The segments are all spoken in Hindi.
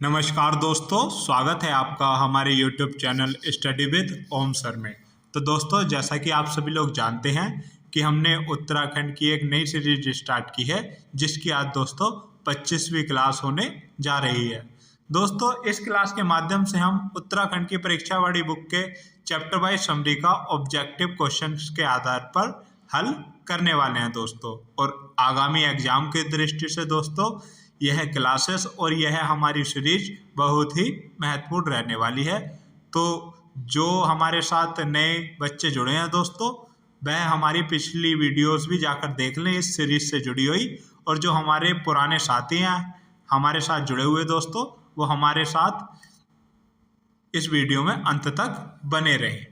नमस्कार दोस्तों, स्वागत है आपका हमारे YouTube channel study with Om sir में। तो दोस्तों, जैसा कि आप सभी लोग जानते हैं कि हमने उत्तराखंड की एक नई सीरीज स्टार्ट की है, जिसकी आज दोस्तों 25वीं क्लास होने जा रही है। दोस्तों, इस क्लास के माध्यम से हम उत्तराखंड की परीक्षा वाली बुक के चैप्टर वाइज समरी का ऑब्जेक्टिव क्वेश्चंस के आधार पर हल करने वाले हैं दोस्तों। और आगामी एग्जाम की दृष्टि से दोस्तों यह क्लासेस और यह हमारी सीरीज बहुत ही महत्वपूर्ण रहने वाली है। तो जो हमारे साथ नए बच्चे जुड़े हैं दोस्तों, वह हमारी पिछली वीडियोस भी जाकर देख लें इस सीरीज से जुड़ी हुई। और जो हमारे पुराने साथी हैं हमारे साथ जुड़े हुए दोस्तों, वो हमारे साथ इस वीडियो में अंत तक बने रहें।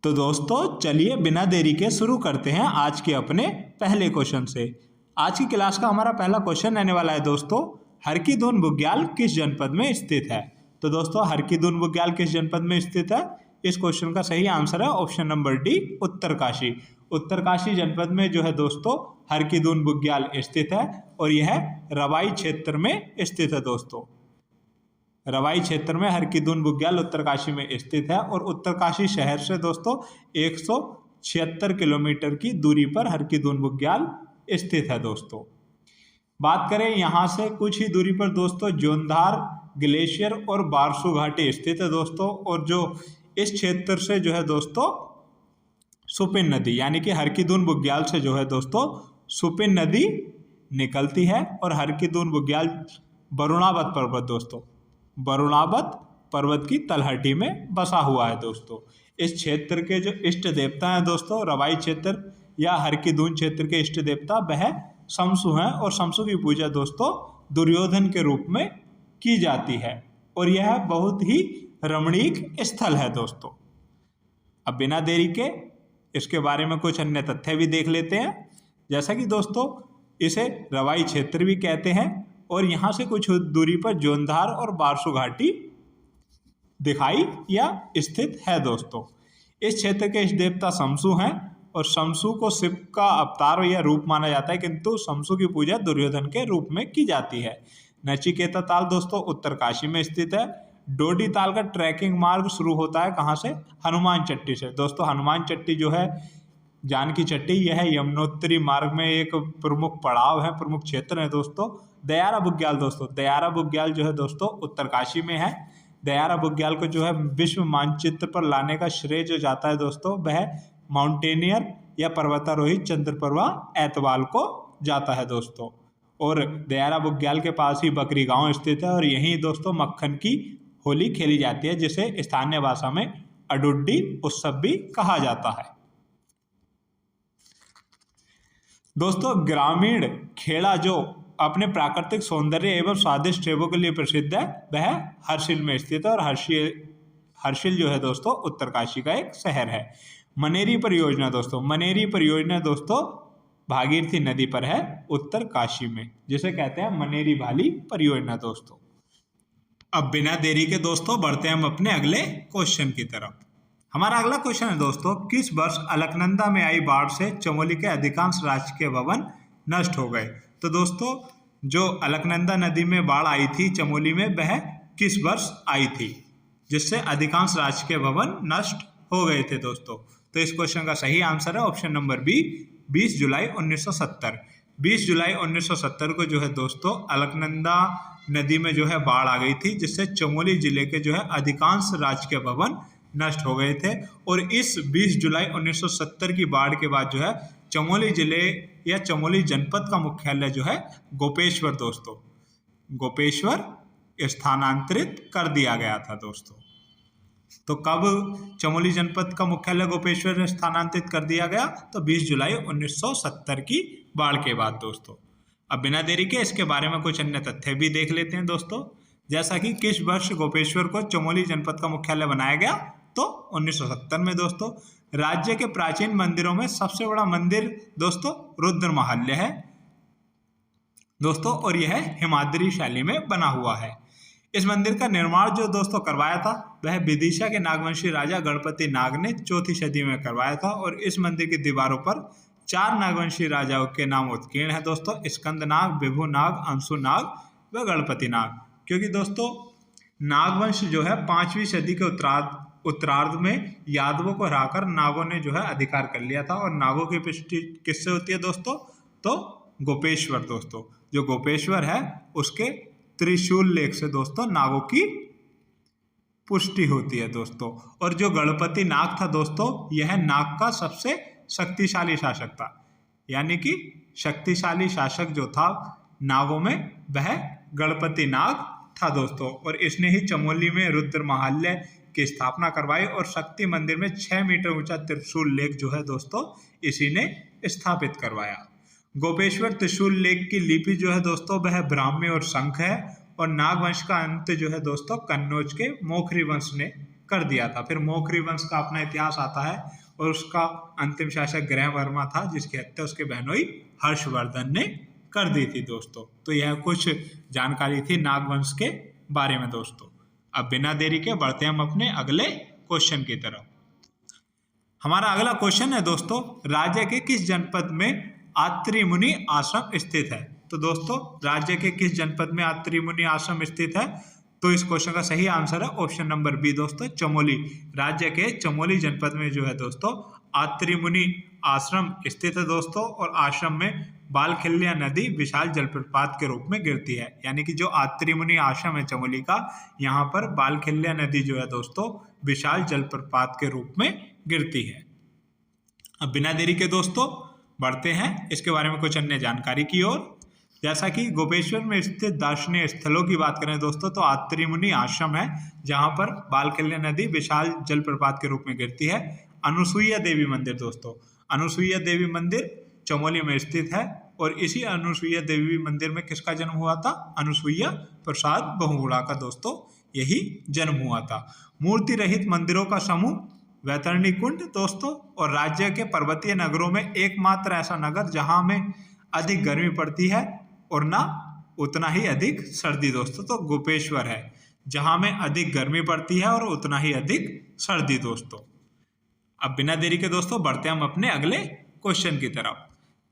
तो दोस्तों चलिए बिना देरी के शुरू करते हैं आज के अपने पहले क्वेश्चन से। आज की क्लास का हमारा पहला क्वेश्चन रहने वाला है दोस्तों, हरकी-दून बुग्याल किस जनपद में स्थित है। तो दोस्तों, हरकी-दून बुग्याल किस जनपद में स्थित है? इस क्वेश्चन का सही आंसर है option number D, Uttarkashi. Uttarkashi जनपद में जो है दोस्तों हरकी-दून बुग्याल स्थित है और यह रवाई क्षेत्र में स्थित है दोस्तों। रवाई क्षेत्र में हरकी-दून बुग्याल उत्तरकाशी में स्थित है और उत्तरकाशी शहर से दोस्तों 176 किलोमीटर की दूरी पर हरकी-दून बुग्याल स्थित है दोस्तों। बात करें यहाँ से कुछ ही दूरी पर दोस्तों जोंधार ग्लेशियर और बारसू घाटी स्थित है दोस्तों। और जो इस क्षेत्र से जो है दोस्तों सुपिन नदी यानी कि हरकी-दून बुग्याल से जो है दोस्तों सुपिन नदी निकलती है और हरकी-दून बुग्याल वरुणावत पर्वत दोस्तों, वरुणावत पर्वत की तलहटी में बसा हुआ है दोस्तों। इस क्षेत्र के जो इष्ट देवता हैं दोस्तों, रवाई क्षेत्र या हरकी-दून क्षेत्र के इष्ट देवता वह शमसु हैं और शमसु की पूजा दोस्तों दुर्योधन के रूप में की जाती है और यह बहुत ही रमणीक स्थल है दोस्तों। अब बिना देरी के इसके बारे में कुछ अन्य तथ्य भी देख लेते हैं। जैसा कि दोस्तों इसे रवाई क्षेत्र भी कहते हैं और यहाँ से कुछ दूरी पर जोंधार और बारसू घाटी दिखाई या स्थित है दोस्तों। इस क्षेत्र के इष्ट देवता शमसु हैं और शमसु को शिव का अवतार या रूप माना जाता है, किंतु शमसु की पूजा दुर्योधन के रूप में की जाती है। नचिकेता ताल दोस्तों उत्तरकाशी में स्थित है। डोडी ताल का ट्रैकिंग मार्ग शुरू होता है कहाँ से? हनुमान चट्टी से दोस्तों। हनुमान चट्टी जो है जानकी चट्टी, यह यमुनोत्री मार्ग में एक प्रमुख पड़ाव है, प्रमुख क्षेत्र है दोस्तों। दयारा बुग्याल दोस्तों, दयारा बुग्याल जो है दोस्तों उत्तरकाशी में है। दयारा बुग्याल को जो है विश्व मानचित्र पर लाने का श्रेय जो जाता है दोस्तों वह माउंटेनियर या पर्वतारोही चंद्रप्रभा ऐतवाल को जाता है दोस्तों। और दयारा बुग्याल के पास ही बकरी गांव स्थित है और यहीं दोस्तों मक्खन की होली खेली जाती है, जिसे स्थानीय भाषा में अडुड्डी उत्सव भी कहा जाता है दोस्तों। ग्रामीण खेड़ा जो अपने प्राकृतिक सौंदर्य एवं स्वादिष्ट सेवों के लिए प्रसिद्ध है वह हर्षिल में स्थित है और हर्षिल जो है दोस्तों उत्तरकाशी का एक शहर है। मनेरी परियोजना दोस्तों, मनेरी परियोजना दोस्तों भागीरथी नदी पर है उत्तरकाशी में, जिसे कहते हैं मनेरी भाली परियोजना दोस्तों। अब बिना देरी के दोस्तों बढ़ते हैं हम अपने अगले क्वेश्चन की तरफ। हमारा अगला क्वेश्चन है दोस्तों, किस वर्ष अलकनंदा में आई बाढ़ से चमोली के अधिकांश राजकीय भवन नष्ट हो गए। तो दोस्तों जो अलकनंदा नदी में बाढ़ आई थी चमोली में, वह किस वर्ष आई थी जिससे अधिकांश राजकीय भवन नष्ट हो गए थे दोस्तों। तो इस क्वेश्चन का सही आंसर है ऑप्शन नंबर बी, 20 जुलाई 1970। 20 जुलाई 1970 को जो है दोस्तों अलकनंदा नदी में जो है बाढ़ आ गई थी, जिससे चमोली जिले के जो है अधिकांश राजकीय भवन नष्ट हो गए थे। और इस 20 जुलाई 1970 की बाढ़ के बाद जो है चमोली जिले या चमोली जनपद का मुख्यालय जो है गोपेश्वर दोस्तों, गोपेश्वर स्थानांतरित कर दिया गया था दोस्तों। तो कब चमोली जनपद का मुख्यालय गोपेश्वर स्थानांतरित कर दिया गया? तो 20 जुलाई 1970 की बाढ़ के बाद दोस्तों। अब बिना देरी के इसके बारे में कुछ अन्य तथ्य भी देख लेते हैं दोस्तों। जैसा कि किस वर्ष गोपेश्वर को चमोली जनपद का मुख्यालय बनाया गया? तो 1970 में दोस्तों। राज्य के प्राचीन मंदिरों में सबसे बड़ा मंदिर दोस्तों रुद्र महाल्य है दोस्तों और यह हिमाद्री शैली में बना हुआ है। इस मंदिर का निर्माण जो दोस्तों करवाया था वह विदिशा के नागवंशी राजा गणपति नाग ने 4वीं सदी में करवाया था। और इस मंदिर की दीवारों पर 4 नागवंशी राजाओं के नाम उत्कीर्ण है दोस्तों, स्कंद नाग, विभु नाग, अंशु नाग व गणपति नाग। क्योंकि दोस्तों नागवंश जो है 5वीं सदी के उत्तरार्ध में यादवों को हराकर नागों ने जो है अधिकार कर लिया था। और नागों की पुष्टि किससे होती है दोस्तों? तो गोपेश्वर दोस्तों, जो गोपेश्वर है उसके त्रिशूल लेख से दोस्तों नागों की पुष्टि होती है दोस्तों। और जो गणपति नाग था दोस्तों, यह नाग का सबसे शक्तिशाली शासक था, यानी कि शक्तिशाली शासक जो था नागों में वह गणपति नाग था दोस्तों। और इसने ही चमोली में रुद्र महालय की स्थापना करवाई और शक्ति मंदिर में 6 मीटर ऊंचा त्रिशूल लेख जो है दोस्तों इसी ने स्थापित करवाया। गोपेश्वर त्रिशूल लेख की लिपि जो है दोस्तों वह ब्राह्मी और शंख है। और नागवंश का अंत जो है दोस्तों कन्नौज के मोखरी वंश ने कर दिया था। फिर मोखरी वंश का अपना इतिहास आता है और उसका अंतिम शासक ग्रह वर्मा था, जिसकी हत्या उसके बहनोई हर्षवर्धन ने कर दी थी दोस्तों। तो यह कुछ जानकारी थी नागवंश के बारे में दोस्तों। अब बिना देरी के बढ़ते हम अपने अगले क्वेश्चन की तरफ। हमारा अगला क्वेश्चन है दोस्तों, राज्य के किस जनपद में आत्रि मुनि आश्रम स्थित है? तो दोस्तों राज्य के किस जनपद में आत्रि मुनि आश्रम स्थित है? तो इस क्वेश्चन का सही आंसर है ऑप्शन नंबर बी दोस्तों, चमोली। राज्य के चमोली जनपद में जो है दोस्तों आत्रि मुनि आश्रम स्थित है दोस्तों। और आश्रम में बालखिल्या नदी विशाल जलप्रपात के रूप में गिरती है, यानी कि जो आत्रि मुनि आश्रम है चमोली का, यहाँ पर बालखिल्या नदी जो है दोस्तों विशाल जलप्रपात के रूप में गिरती है। अब बिना देरी के दोस्तों बढ़ते हैं इसके बारे में कुछ अन्य जानकारी की ओर। जैसा कि गोपेश्वर में स्थित दर्शनीय स्थलों की बात करें दोस्तों, तो आत्रि मुनि आश्रम है जहाँ पर बालखिल्या नदी विशाल जलप्रपात के रूप में गिरती है। अनुसुईया देवी मंदिर दोस्तों, अनुसुईया देवी मंदिर चमोली में स्थित है। और इसी अनुसुईया देवी मंदिर में किसका जन्म हुआ था? अनुसुईया प्रसाद बहुगुणा का दोस्तों यही जन्म हुआ था। मूर्ति रहित मंदिरों का समूह वैतरणी कुंड दोस्तों। और राज्य के पर्वतीय नगरों में एकमात्र ऐसा नगर जहां में अधिक गर्मी पड़ती है और ना उतना ही अधिक सर्दी दोस्तों, तो गोपेश्वर है, जहां में अधिक गर्मी पड़ती है और उतना ही अधिक सर्दी दोस्तों। अब बिना देरी के दोस्तों बढ़ते हम अपने अगले क्वेश्चन की तरफ।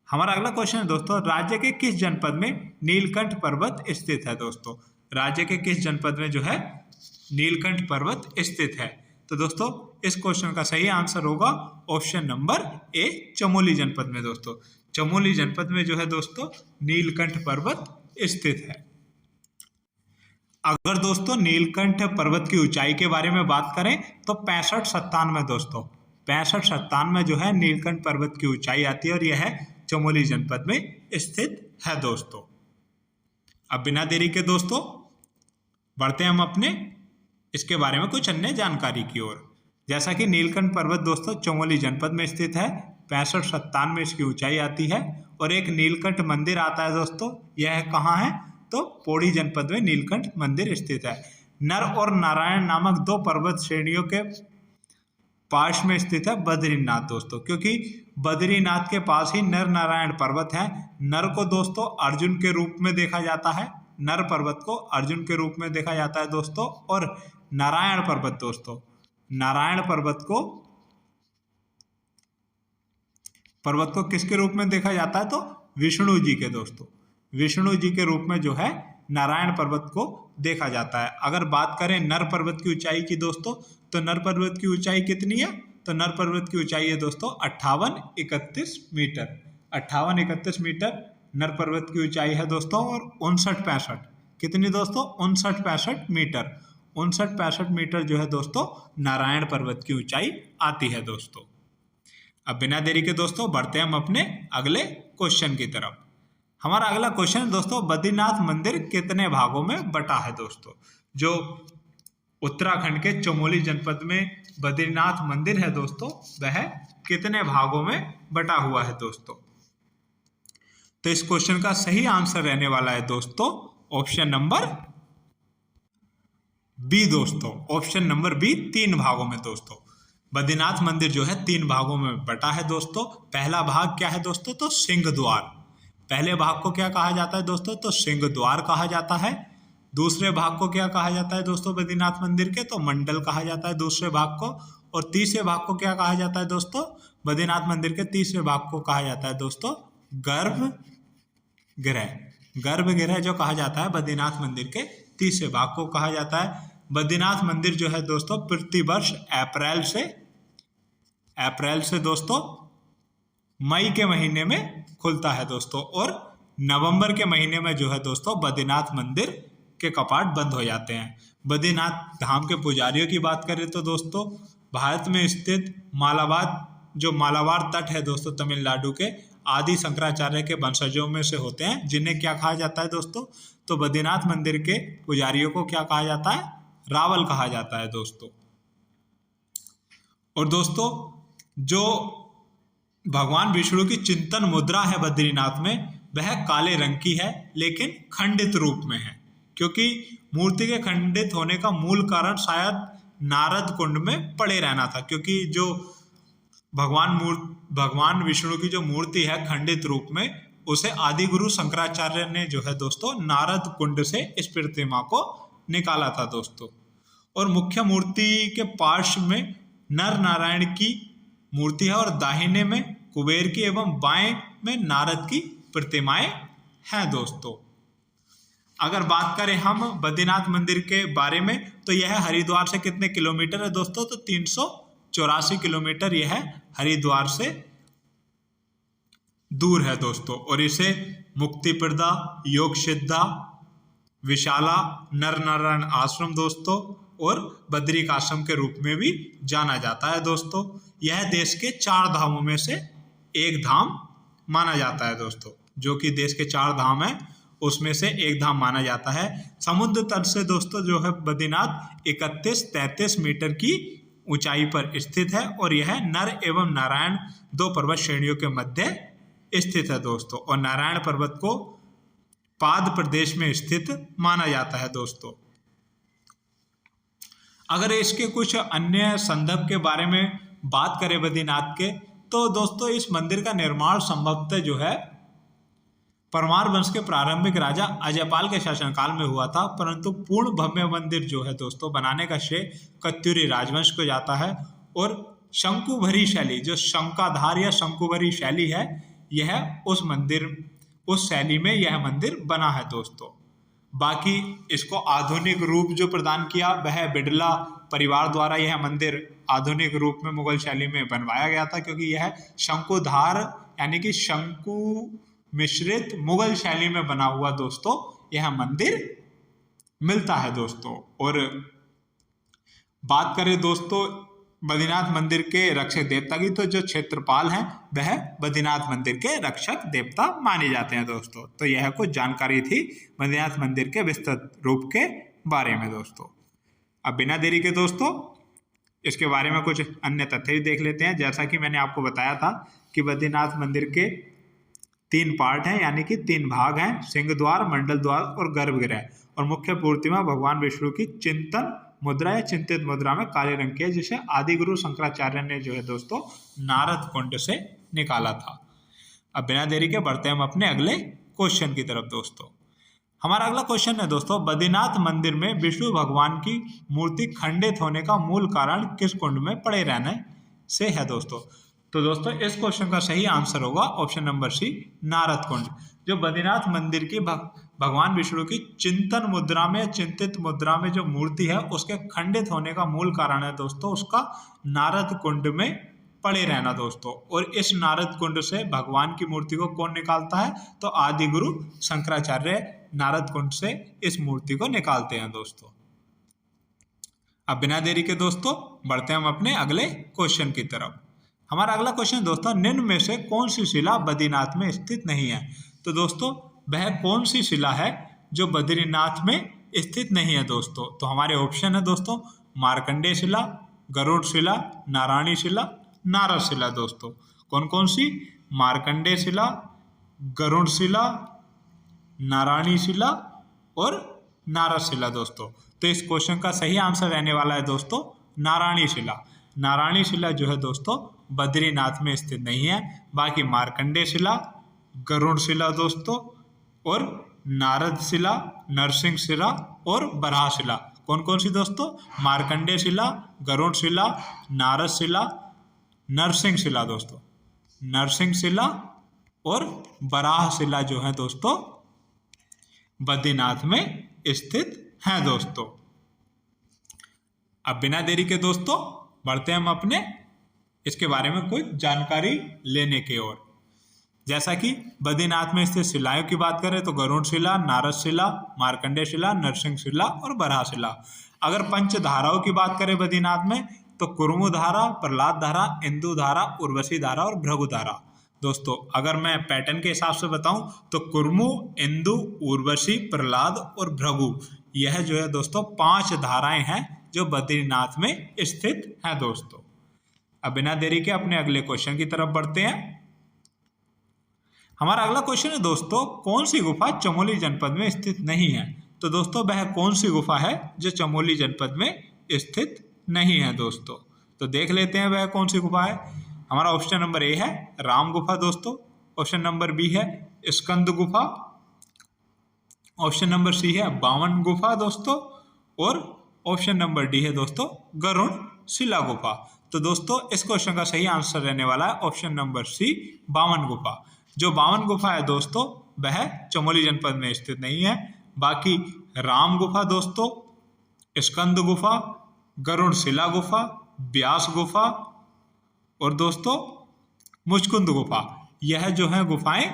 हमारा अगला क्वेश्चन है दोस्तों, राज्य के किस जनपद में नीलकंठ पर्वत स्थित है? दोस्तों राज्य के किस जनपद में जो है नीलकंठ पर्वत स्थित है? तो दोस्तों इस क्वेश्चन का सही आंसर होगा ऑप्शन नंबर ए, चमोली जनपद में दोस्तों। चमोली जनपद में जो है दोस्तों नीलकंठ पर्वत स्थित है। अगर दोस्तों नीलकंठ पर्वत की ऊंचाई के बारे में बात करें तो 65-97 दोस्तों, 65-97 जो है नीलकंठ पर्वत की ऊंचाई आती है और यह चमोली जनपद में स्थित है दोस्तों। अब बिना देरी के दोस्तों बढ़ते हम अपने इसके बारे में कुछ अन्य जानकारी की ओर। जैसा कि नीलकंठ पर्वत दोस्तों चमोली जनपद में स्थित है, 65-97 इसकी ऊंचाई आती है। और एक नीलकंठ मंदिर आता है दोस्तों, यह कहाँ है? तो पौड़ी जनपद में नीलकंठ मंदिर स्थित है। नर और नारायण नामक 2 पर्वत श्रेणियों के पास में स्थित है बद्रीनाथ दोस्तों, क्योंकि बद्रीनाथ के पास ही नर नारायण पर्वत है। नर को दोस्तों अर्जुन के रूप में देखा जाता है, नर पर्वत को अर्जुन के रूप में देखा जाता है दोस्तों। और नारायण पर्वत दोस्तों, नारायण पर्वत को किसके रूप में देखा जाता है? तो विष्णु जी के दोस्तों, विष्णु जी के रूप में जो है नारायण पर्वत को देखा जाता है। अगर बात करें नर पर्वत की ऊंचाई की दोस्तों, तो नर पर्वत की ऊंचाई कितनी है? तो नर पर्वत की ऊंचाई है दोस्तों 58-31 मीटर, 58-31 मीटर नर पर्वत की ऊंचाई है दोस्तों। और 59-65 कितनी दोस्तों? 59-65 मीटर, 59-65 मीटर जो है दोस्तों नारायण पर्वत की ऊंचाई आती है दोस्तों। अब बिना देरी के दोस्तों बढ़ते हम अपने अगले क्वेश्चन की तरफ। हमारा अगला क्वेश्चन है दोस्तों, बद्रीनाथ मंदिर कितने भागों में बटा है? दोस्तों जो उत्तराखंड के चमोली जनपद में बद्रीनाथ मंदिर है दोस्तों, वह कितने भागों में बटा हुआ है दोस्तों? तो इस क्वेश्चन का सही आंसर रहने वाला है दोस्तों ऑप्शन नंबर बी दोस्तों, ऑप्शन नंबर बी, 3 भागों में दोस्तों। बद्रीनाथ मंदिर जो है 3 भागों में बटा है दोस्तों। पहला भाग क्या है दोस्तों? तो सिंह द्वार। पहले भाग को क्या कहा जाता है दोस्तों? तो सिंह द्वार कहा जाता है। दूसरे भाग को क्या कहा जाता है दोस्तों बद्रीनाथ मंदिर के? तो मंडल कहा जाता है दूसरे भाग को। और तीसरे भाग को क्या कहा जाता है दोस्तों? बद्रीनाथ मंदिर के तीसरे भाग को कहा जाता है दोस्तों गर्भगृह। गर्भगृह जो कहा जाता है बद्रीनाथ मंदिर के तीसरे भाग को कहा जाता है बद्रीनाथ मंदिर जो है दोस्तों प्रतिवर्ष अप्रैल से दोस्तों मई के महीने में खुलता है दोस्तों, और नवंबर के महीने में जो है दोस्तों बद्रीनाथ मंदिर के कपाट बंद हो जाते हैं। बद्रीनाथ धाम के पुजारियों की बात करें तो दोस्तों भारत में स्थित मालाबार तट है दोस्तों तमिलनाडु के, आदि शंकराचार्य के वंशजों में से होते हैं, जिन्हें क्या कहा जाता है दोस्तों, तो बद्रीनाथ मंदिर के पुजारियों को क्या कहा जाता है, रावल कहा जाता है दोस्तों। और दोस्तों जो भगवान विष्णु की चिंतन मुद्रा है बद्रीनाथ में, वह काले रंग की है लेकिन खंडित रूप में है, क्योंकि मूर्ति के खंडित होने का मूल कारण शायद नारद कुंड में पड़े रहना था, क्योंकि जो भगवान विष्णु की जो मूर्ति है खंडित रूप में, उसे आदि गुरु शंकराचार्य ने जो है दोस्तों नारद कुंड से इस प्रतिमा को निकाला था दोस्तों। और मुख्य मूर्ति के पार्श्व में नर नारायण की मूर्ति है और दाहिने में कुबेर की एवं बाएं में नारद की प्रतिमाएं हैं दोस्तों। अगर बात करें हम बद्रीनाथ मंदिर के बारे में, तो यह हरिद्वार से कितने किलोमीटर है दोस्तों, तो 384 किलोमीटर यह हरिद्वार से दूर है दोस्तों। और इसे मुक्तिप्रदा, योग सिद्धा, विशाला, नर नारायण आश्रम दोस्तों और बद्रिक आश्रम के रूप में भी जाना जाता है दोस्तों। यह देश के 4 धामों में से एक धाम माना जाता है दोस्तों, जो कि देश के 4 धाम है उसमें से एक धाम माना जाता है। समुद्र तल से दोस्तों जो है बद्रीनाथ 31-33 मीटर की ऊंचाई पर स्थित है, और यह नर एवं नारायण 2 पर्वत श्रेणियों के मध्य स्थित है दोस्तों। और नारायण पर्वत को पाद प्रदेश में स्थित माना जाता है दोस्तों। अगर इसके कुछ अन्य संदर्भ के बारे में बात करें बद्रीनाथ के, तो दोस्तों इस मंदिर का निर्माण संभवतः जो है परमार वंश के प्रारंभिक राजा अजयपाल के शासनकाल में हुआ था, परंतु पूर्ण भव्य मंदिर जो है दोस्तों बनाने का श्रेय कत्यूरी राजवंश को जाता है। और शंकुभरी शैली, जो शंकाधार या शंकुभरी शैली है, यह उस शैली में यह मंदिर बना है दोस्तों। बाकी इसको आधुनिक रूप जो प्रदान किया वह बिड़ला परिवार द्वारा यह मंदिर आधुनिक रूप में मुगल शैली में बनवाया गया था, क्योंकि यह शंकुधार यानी कि शंकु मिश्रित मुगल शैली में बना हुआ दोस्तों यह मंदिर मिलता है दोस्तों। और बात करें दोस्तों बद्रीनाथ मंदिर के रक्षक देवता की, तो जो क्षेत्रपाल हैं वह बद्रीनाथ मंदिर के रक्षक देवता माने जाते हैं दोस्तों। तो यह कुछ जानकारी थी बद्रीनाथ मंदिर के विस्तृत रूप के बारे में दोस्तों। अब बिना देरी के दोस्तों इसके बारे में कुछ अन्य तथ्य भी देख लेते हैं। जैसा कि मैंने आपको बताया था कि बद्रीनाथ मंदिर के 3 पार्ट हैं, यानी कि 3 भाग हैं, सिंह द्वार, मंडल द्वार और गर्भगृह। और मुख्य प्रतिमा भगवान विष्णु की चिंतन मुद्रा या चिंतित मुद्रा में काले रंग की है, जिसे आदि गुरु शंकराचार्य ने जो है दोस्तों नारद कुंड से निकाला था। अब बिना देरी के बढ़ते हैं हम अपने अगले क्वेश्चन की तरफ दोस्तों। हमारा अगला क्वेश्चन है दोस्तों, बद्रीनाथ मंदिर में विष्णु भगवान की मूर्ति खंडित होने का मूल कारण किस कुंड में पड़े रहने से है दोस्तों। तो दोस्तों इस क्वेश्चन का सही आंसर होगा ऑप्शन नंबर सी, नारद कुंड। जो बद्रीनाथ मंदिर की भगवान विष्णु की चिंतन मुद्रा में, चिंतित मुद्रा में जो मूर्ति है उसके खंडित होने का मूल कारण है दोस्तों उसका नारद कुंड में पड़े रहना दोस्तों। और इस नारद कुंड से भगवान की मूर्ति को कौन निकालता है, तो आदि गुरु शंकराचार्य नारद कुंड से इस मूर्ति को निकालते हैं दोस्तों। अब बिना देरी के दोस्तों बढ़ते हैं हम अपने अगले क्वेश्चन की तरफ। हमारा अगला क्वेश्चन दोस्तों, निम्न में से कौन सी शिला बद्रीनाथ में स्थित नहीं है। तो दोस्तों वह कौन सी शिला है जो बद्रीनाथ में स्थित नहीं है दोस्तों। तो हमारे ऑप्शन है दोस्तों, मार्कंडेय शिला, गरुड़ शिला, नारायणी शिला, नारद शिला दोस्तों। कौन कौन सी, मार्कंडेय शिला, गरुड़ शिला, नारायणी शिला और नारद शिला दोस्तों। तो इस क्वेश्चन का सही आंसर रहने वाला है दोस्तों नारायणी शिला। नारायणी शिला जो है दोस्तों बद्रीनाथ में स्थित नहीं है। बाकी मार्कंडेय शिला, गरुड़ शिला दोस्तों और नारद शिला, नरसिंह शिला और बराह शिला। कौन कौन सी दोस्तों, मार्कंडेय शिला, गरुड़ शिला, नारद शिला, नरसिंह शिला दोस्तों। नरसिंह शिला और बराह शिला जो है दोस्तों बद्रीनाथ में स्थित हैं दोस्तों। अब बिना देरी के दोस्तों बढ़ते हैं हम अपने इसके बारे में कुछ जानकारी लेने की ओर। जैसा कि बद्रीनाथ में स्थित शिलाओं की बात करें तो गरुड़ शिला, नारद शिला, मार्कंडेय शिला, नरसिंह शिला और बराह शिला। अगर पंच धाराओं की बात करें बद्रीनाथ में तो कुर्मु धारा, प्रहलाद धारा, इंदु धारा, उर्वशी धारा और भृगु धारा। दोस्तों अगर मैं पैटर्न के हिसाब से बताऊं तो कुर्मु, इंदु, उर्वशी, प्रहलाद और भृगु, यह जो है दोस्तों 5 धाराएं हैं जो बद्रीनाथ में स्थित हैं दोस्तों। अब बिना देरी के अपने अगले क्वेश्चन की तरफ बढ़ते हैं। हमारा अगला क्वेश्चन है दोस्तों, कौन सी गुफा चमोली जनपद में स्थित नहीं है? तो दोस्तों वह कौन सी गुफा है जो चमोली जनपद में स्थित नहीं है दोस्तों? तो देख लेते हैं वह कौन सी गुफा है। हमारा ऑप्शन नंबर ए है राम गुफा दोस्तों, ऑप्शन नंबर बी है स्कंद गुफा, ऑप्शन नंबर सी है बावन गुफा दोस्तों, और ऑप्शन नंबर डी है दोस्तों गरुड़ शिला गुफा। तो दोस्तों इस क्वेश्चन का सही आंसर रहने वाला है ऑप्शन नंबर सी, बावन गुफा। जो बावन गुफा है दोस्तों वह चमोली जनपद में स्थित नहीं है। बाकी राम गुफा दोस्तों, स्कंद गुफा, गरुड़ शिला गुफा, व्यास गुफा और दोस्तों मुचकुंद गुफा, यह जो है गुफाएं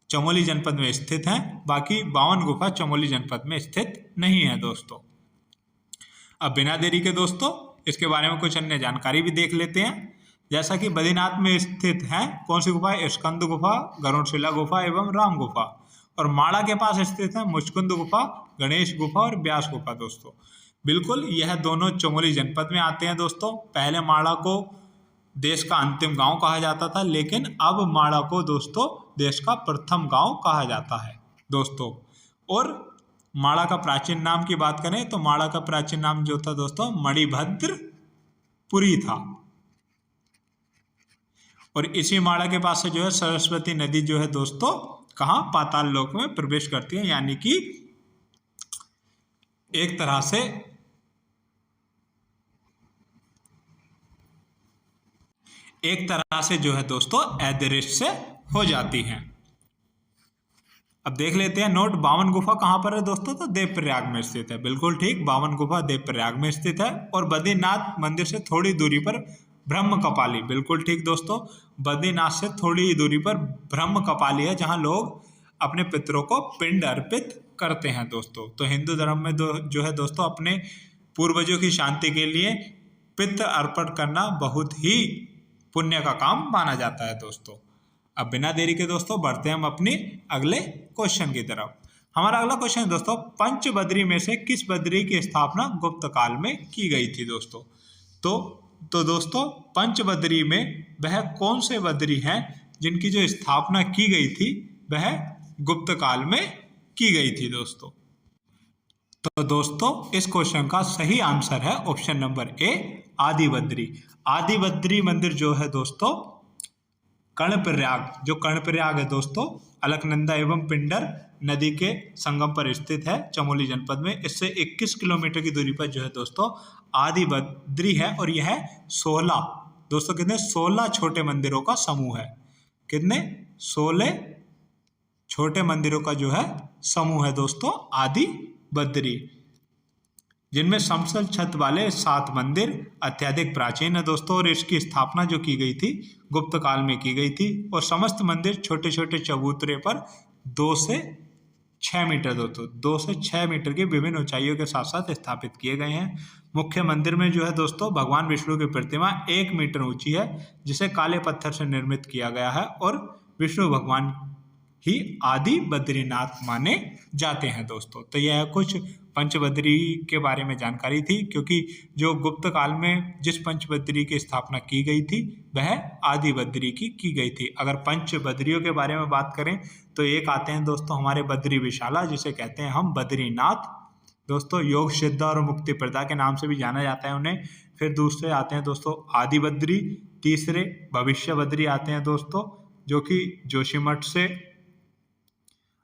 चमोली जनपद में स्थित हैं। बाकी 52 गुफा चमोली जनपद में स्थित नहीं है दोस्तों। अब बिना देरी के दोस्तों इसके बारे में कुछ अन्य जानकारी भी देख लेते हैं। जैसा कि बद्रीनाथ में स्थित है कौन सी गुफा है? स्कंद गुफा, गरुड़ शिला गुफा एवं राम गुफा। और माड़ा के पास स्थित है मुचकुंद गुफा, गणेश गुफा और व्यास गुफा दोस्तों। बिल्कुल यह दोनों चमोली जनपद में आते हैं दोस्तों। पहले माड़ा को देश का अंतिम गांव कहा जाता था, लेकिन अब माड़ा को दोस्तों देश का प्रथम गांव कहा जाता है दोस्तों। और माड़ा का प्राचीन नाम की बात करें तो माड़ा का प्राचीन नाम जो था दोस्तों मणिभद्रपुरी था। और इसी माड़ा के पास से जो है सरस्वती नदी जो है दोस्तों कहाँ? पाताल लोक में प्रवेश करती है, यानी कि एक तरह से जो है दोस्तों अदृश्य हो जाती हैं। अब देख लेते हैं नोट, 52 गुफा कहाँ पर है दोस्तों? तो देवप्रयाग में स्थित है। बिल्कुल ठीक, 52 गुफा देवप्रयाग में स्थित है। और बद्रीनाथ मंदिर से थोड़ी दूरी पर ब्रह्म कपाली, बिल्कुल ठीक दोस्तों, बद्रीनाथ से थोड़ी दूरी पर ब्रह्म कपाली है जहाँ लोग अपने पितरों को पिंड अर्पित करते हैं दोस्तों। तो हिंदू धर्म में जो है दोस्तों अपने पूर्वजों की शांति के लिए पितृ अर्पण करना बहुत ही पुण्य का काम माना जाता है दोस्तों। अब बिना देरी के दोस्तों बढ़ते हैं हम अपने अगले क्वेश्चन की तरफ। हमारा अगला क्वेश्चन है दोस्तों, पंच बद्री में से किस बद्री की स्थापना गुप्त काल में की गई थी दोस्तों? तो दोस्तों पंच बद्री में वह कौन से बद्री हैं जिनकी जो स्थापना की गई थी वह गुप्त काल में की गई थी दोस्तों? तो दोस्तों इस क्वेश्चन का सही आंसर है ऑप्शन नंबर ए, आदि बद्री। आदि बद्री मंदिर जो है दोस्तों कर्णप्रयाग, जो कर्णप्रयाग है दोस्तों अलकनंदा एवं पिंडर नदी के संगम पर स्थित है चमोली जनपद में। इससे 21 किलोमीटर की दूरी पर जो है दोस्तों आदि बद्री है। और यह 16 दोस्तों कितने 16 छोटे मंदिरों का समूह है। कितने? 16 छोटे मंदिरों का जो है समूह है दोस्तों आदि बद्री, जिनमें समतल छत वाले 7 मंदिर अत्यधिक प्राचीन है दोस्तों। और इसकी स्थापना जो की गई थी गुप्त काल में की गई थी। और समस्त मंदिर छोटे छोटे चबूतरे पर 2 से 6 मीटर दोस्तों 2 से 6 मीटर की विभिन्न ऊंचाइयों के साथ साथ स्थापित किए गए हैं। मुख्य मंदिर में जो है दोस्तों भगवान विष्णु की प्रतिमा 1 मीटर ऊंची है, जिसे काले पत्थर से निर्मित किया गया है। और विष्णु भगवान ही आदि बद्रीनाथ माने जाते हैं दोस्तों। तो यह कुछ पंचबद्री के बारे में जानकारी थी, क्योंकि जो गुप्त काल में जिस पंचबद्री की स्थापना की गई थी वह आदि बद्री की गई थी। अगर पंचबद्रियों के बारे में बात करें तो एक आते हैं दोस्तों हमारे बद्री विशाला, जिसे कहते हैं हम बद्रीनाथ दोस्तों, योग सिद्ध और मुक्ति प्रदा के नाम से भी जाना जाता है उन्हें। फिर दूसरे आते हैं दोस्तों आदि बद्री, तीसरे भविष्य बद्री आते हैं दोस्तों, जो कि जोशीमठ से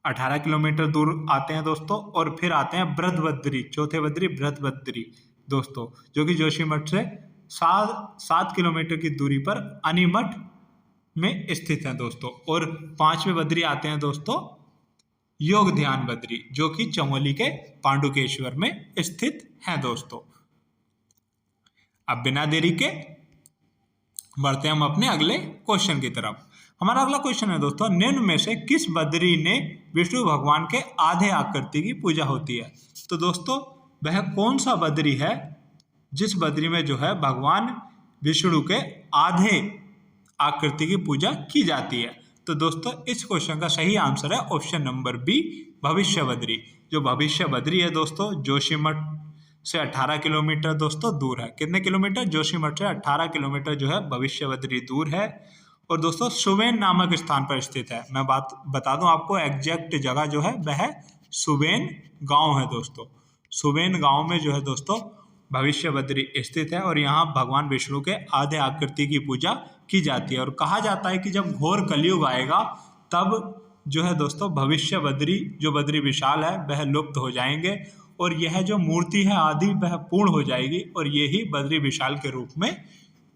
18 किलोमीटर दूर आते हैं दोस्तों। और फिर आते हैं बृहदबद्री, चौथे बद्री बृहदबद्री दोस्तों, जो कि जोशीमठ से 7 किलोमीटर की दूरी पर अनीमठ में स्थित है दोस्तों। और 5वें बद्री आते हैं दोस्तों योग ध्यान बद्री, जो कि चमोली के पांडुकेश्वर में स्थित है दोस्तों। अब बिना देरी के बढ़ते हम अपने अगले क्वेश्चन की तरफ। हमारा अगला क्वेश्चन है दोस्तों, निम्न में से किस बद्री ने विष्णु भगवान के आधे आकृति की पूजा होती है? तो दोस्तों वह कौन सा बद्री है जिस बद्री में जो है भगवान विष्णु के आधे आकृति की पूजा की जाती है? तो दोस्तों इस क्वेश्चन का सही आंसर है ऑप्शन नंबर बी, भविष्य बद्री। जो भविष्य बद्री है दोस्तों, जोशीमठ से 18 किलोमीटर दोस्तों दूर है। कितने किलोमीटर? जोशीमठ से 18 किलोमीटर जो है भविष्य बद्री दूर है। और दोस्तों सुबेन नामक स्थान पर स्थित है। मैं बात बता दूं आपको, एग्जैक्ट जगह जो है वह सुबेन गांव है दोस्तों। सुबेन गांव में जो है दोस्तों भविष्य बद्री स्थित है और यहाँ भगवान विष्णु के आधे आकृति की पूजा की जाती है। और कहा जाता है कि जब घोर कलयुग आएगा तब जो है दोस्तों भविष्य बद्री, जो बद्री विशाल है, वह लुप्त हो जाएंगे और यह जो मूर्ति है आदि वह पूर्ण हो जाएगी और यही बद्री विशाल के रूप में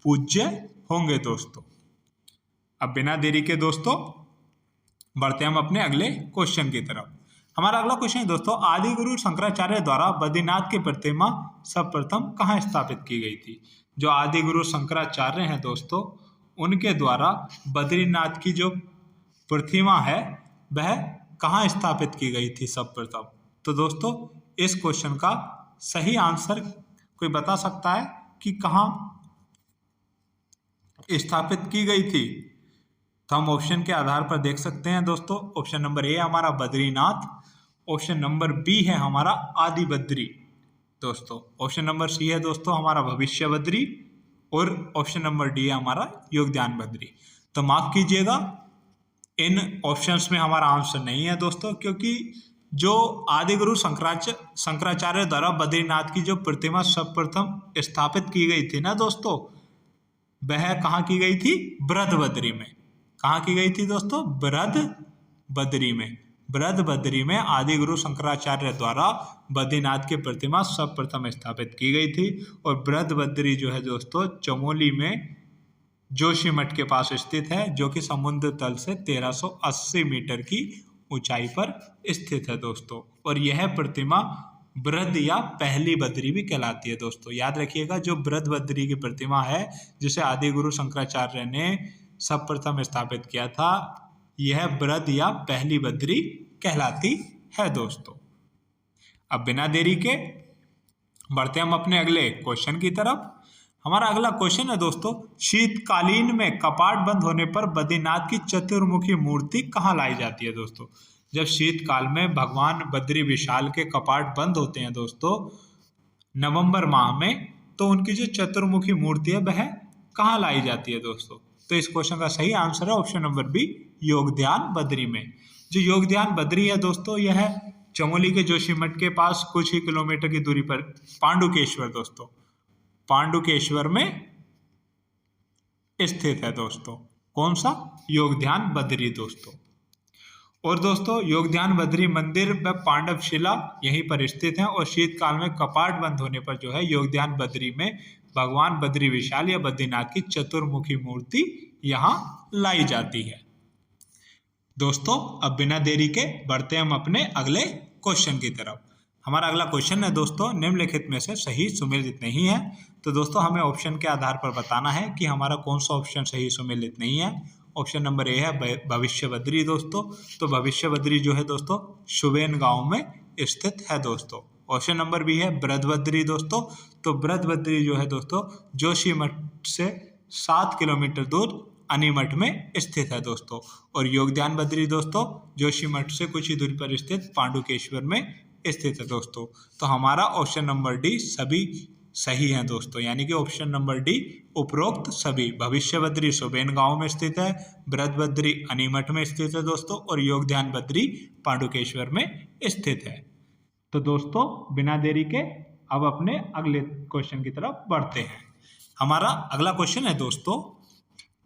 पूज्य होंगे दोस्तों। अब बिना देरी के दोस्तों बढ़ते हम अपने अगले क्वेश्चन की तरफ। हमारा अगला क्वेश्चन है दोस्तों, आदि गुरु शंकराचार्य द्वारा बद्रीनाथ की प्रतिमा सर्वप्रथम कहाँ स्थापित की गई थी? जो आदि गुरु शंकराचार्य हैं दोस्तों, उनके द्वारा बद्रीनाथ की जो प्रतिमा है वह कहाँ स्थापित की गई थी सर्वप्रथम? तो दोस्तों इस क्वेश्चन का सही आंसर कोई बता सकता है कि कहाँ स्थापित की गई थी? तो हम ऑप्शन के आधार पर देख सकते हैं दोस्तों। ऑप्शन नंबर ए हमारा बद्रीनाथ, ऑप्शन नंबर बी है हमारा आदि बद्री दोस्तों, ऑप्शन नंबर सी है दोस्तों हमारा भविष्य बद्री और ऑप्शन नंबर डी है हमारा योगदान बद्री। तो माफ कीजिएगा, इन ऑप्शंस में हमारा आंसर नहीं है दोस्तों, क्योंकि जो आदि गुरु शंकराचार्य द्वारा बद्रीनाथ की जो प्रतिमा सर्वप्रथम स्थापित की गई थी ना दोस्तों, वह कहाँ की गई थी? बृहद बद्री में। कहाँ की गई थी दोस्तों? बृहद बद्री में। बृहद बद्री में आदि गुरु शंकराचार्य द्वारा बद्रीनाथ की प्रतिमा सर्वप्रथम स्थापित की गई थी। और बृहद बद्री जो है दोस्तों चमोली में जोशीमठ के पास स्थित है, जो कि समुद्र तल से 1380 मीटर की ऊंचाई पर स्थित है दोस्तों। और यह प्रतिमा बृहद या पहली बद्री भी कहलाती है दोस्तों। याद रखिएगा, जो बृहद बद्री की प्रतिमा है जिसे आदि गुरु शंकराचार्य ने सर्वप्रथम स्थापित किया था, यह बृहद या पहली बद्री कहलाती है दोस्तों। अब बिना देरी के बढ़ते हम अपने अगले क्वेश्चन की तरफ। हमारा अगला क्वेश्चन है दोस्तों, शीतकालीन में कपाट बंद होने पर बद्रीनाथ की चतुर्मुखी मूर्ति कहाँ लाई जाती है दोस्तों? जब शीतकाल में भगवान बद्री विशाल के कपाट बंद होते हैं दोस्तों नवंबर माह में, तो उनकी जो चतुर्मुखी मूर्ति है वह कहाँ लाई जाती है दोस्तों? तो इस क्वेश्चन का सही आंसर है ऑप्शन नंबर बी, योगदान बद्री में। जो योगदान बद्री है दोस्तों, यह चमोली के जोशीमठ के पास कुछ ही किलोमीटर की दूरी पर पांडुकेश्वर दोस्तों, पांडुकेश्वर में स्थित है दोस्तों। कौन सा? योगदान बद्री दोस्तों। और दोस्तों योगदान बद्री मंदिर व पांडव शिला यहीं पर स्थित है और शीतकाल में कपाट बंद होने पर जो है योगदान बद्री में भगवान बद्री विशाल या बद्रीनाथ की चतुर्मुखी मूर्ति यहाँ लाई जाती है दोस्तों। अब बिना देरी के बढ़ते हम अपने अगले क्वेश्चन की तरफ। हमारा अगला क्वेश्चन है दोस्तों, निम्नलिखित में से सही सुमेलित नहीं है। तो दोस्तों हमें ऑप्शन के आधार पर बताना है कि हमारा कौन सा ऑप्शन सही सुमेलित नहीं है। ऑप्शन नंबर ए है भविष्य बद्री दोस्तों। तो भविष्य बद्री जो है दोस्तों सुबेन गांव में स्थित है दोस्तों। ऑप्शन नंबर बी है बृहद बद्री दोस्तों। तो बृहद बद्री जो है दोस्तों जोशीमठ से 7 किलोमीटर दूर अनीमठ में स्थित है दोस्तों। और योगदान बद्री दोस्तों जोशीमठ से कुछ ही दूरी पर स्थित पांडुकेश्वर में स्थित है दोस्तों। तो हमारा ऑप्शन नंबर डी सभी सही है दोस्तों, यानी कि ऑप्शन नंबर डी उपरोक्त सभी। भविष्य बद्री सुबेन गांव में स्थित है, बृहद बद्री अनीमठ में स्थित है दोस्तों और योगदान बद्री पांडुकेश्वर में स्थित है। तो दोस्तों बिना देरी के अब अपने अगले क्वेश्चन की तरफ बढ़ते हैं। हमारा अगला क्वेश्चन है दोस्तों,